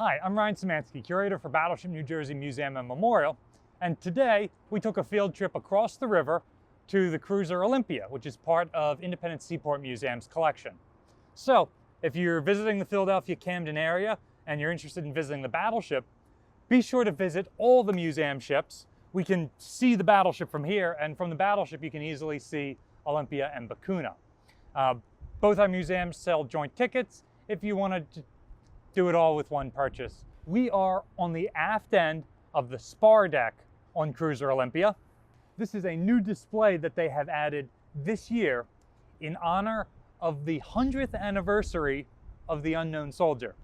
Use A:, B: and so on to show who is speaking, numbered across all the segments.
A: Hi, I'm Ryan Szymanski, curator for Battleship New Jersey Museum and Memorial, and today we took a field trip across the river to the cruiser Olympia, which is part of Independence Seaport Museum's collection. So, if you're visiting the Philadelphia-Camden area and you're interested in visiting the battleship, be sure to visit all the museum ships. We can see the battleship from here, and from the battleship you can easily see Olympia and Bakuna. Both our museums sell joint tickets if you want to do it all with one purchase. We are on the aft end of the spar deck on Cruiser Olympia. This is a new display that they have added this year in honor of the 100th anniversary of the Unknown Soldier.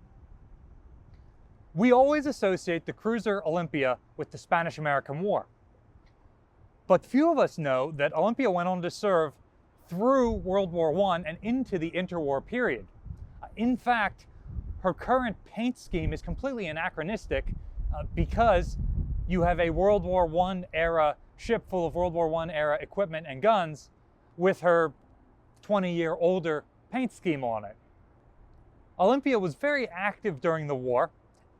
A: We always associate the Cruiser Olympia with the Spanish-American War. But few of us know that Olympia went on to serve through World War I and into the interwar period. In fact, her current paint scheme is completely anachronistic because you have a World War I era ship full of World War I era equipment and guns with her 20-year older paint scheme on it. Olympia was very active during the war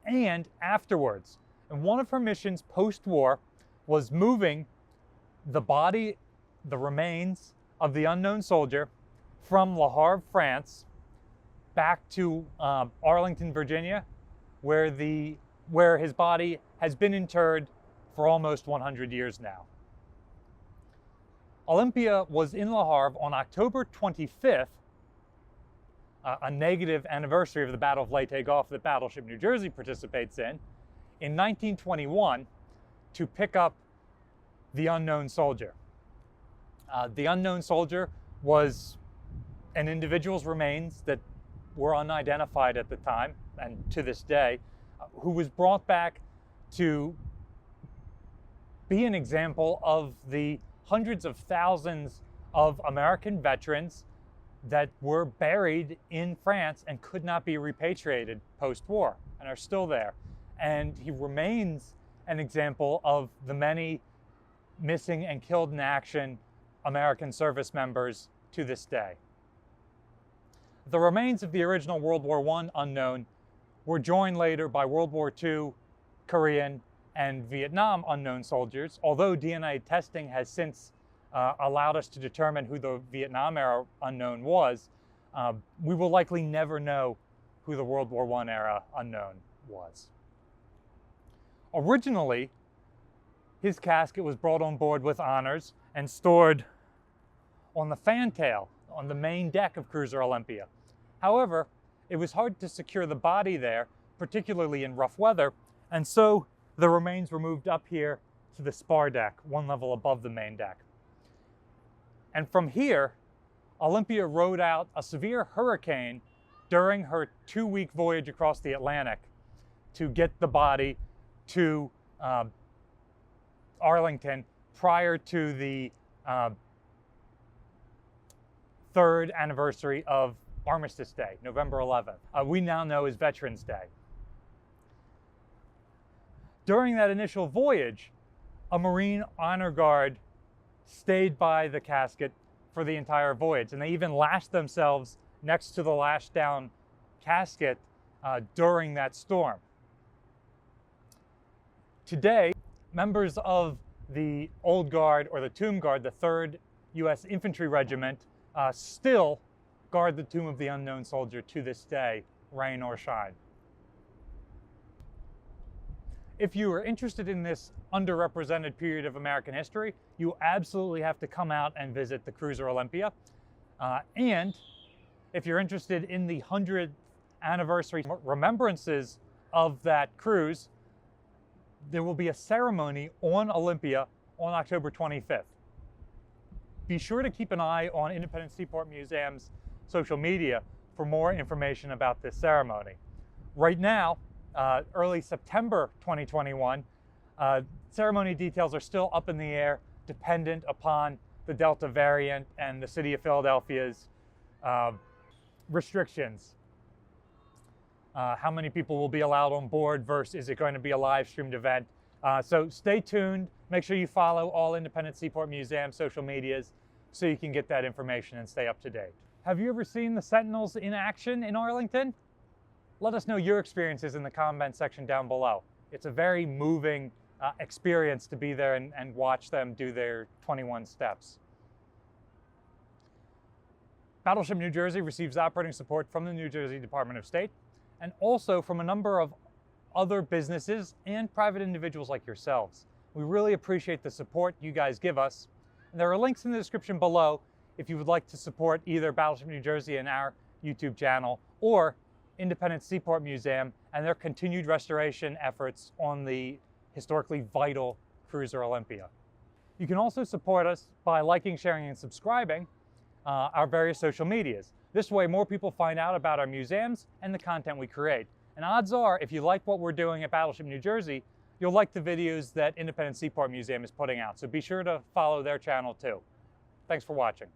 A: and afterwards. And one of her missions post-war was moving the body, the remains of the unknown soldier from Le Havre, France, back to Arlington, Virginia, where his body has been interred for almost 100 years now. Olympia was in Le Havre on October 25th, a negative anniversary of the Battle of Leyte Gulf that Battleship New Jersey participates in 1921, to pick up the unknown soldier. The unknown soldier was an individual's remains that were unidentified at the time, and to this day, who was brought back to be an example of the hundreds of thousands of American veterans that were buried in France and could not be repatriated post-war and are still there. And he remains an example of the many missing and killed in action American service members to this day. The remains of the original World War I unknown were joined later by World War II, Korean, and Vietnam unknown soldiers. Although DNA testing has since allowed us to determine who the Vietnam era unknown was, we will likely never know who the World War I era unknown was. Originally, his casket was brought on board with honors and stored on the fantail on the main deck of Cruiser Olympia. However, it was hard to secure the body there, particularly in rough weather, and so the remains were moved up here to the spar deck, one level above the main deck. And from here, Olympia rode out a severe hurricane during her 2-week voyage across the Atlantic to get the body to Arlington prior to the 3rd anniversary of Armistice Day, November 11th. We now know as Veterans Day. During that initial voyage, a Marine honor guard stayed by the casket for the entire voyage, and they even lashed themselves next to the lashed down casket during that storm. Today, members of the Old Guard or the Tomb Guard, the 3rd U.S. Infantry Regiment, still guard the tomb of the unknown soldier to this day, rain or shine. If you are interested in this underrepresented period of American history, you absolutely have to come out and visit the Cruiser Olympia. And if you're interested in the 100th anniversary remembrances of that cruise, there will be a ceremony on Olympia on October 25th. Be sure to keep an eye on Independence Seaport Museum's social media for more information about this ceremony. Right now, early September 2021, ceremony details are still up in the air, dependent upon the Delta variant and the City of Philadelphia's restrictions. How many people will be allowed on board versus is it going to be a live streamed event? So stay tuned. Make sure you follow all Independence Seaport Museum social medias so you can get that information and stay up to date. Have you ever seen the Sentinels in action in Arlington? Let us know your experiences in the comment section down below. It's a very moving experience to be there and watch them do their 21 steps. Battleship New Jersey receives operating support from the New Jersey Department of State and also from a number of other businesses and private individuals like yourselves. We really appreciate the support you guys give us. And there are links in the description below if you would like to support either Battleship New Jersey and our YouTube channel or Independence Seaport Museum and their continued restoration efforts on the historically vital cruiser Olympia. You can also support us by liking, sharing, and subscribing our various social medias. This way more people find out about our museums and the content we create. And odds are, if you like what we're doing at Battleship New Jersey, you'll like the videos that Independence Seaport Museum is putting out. So be sure to follow their channel too. Thanks for watching.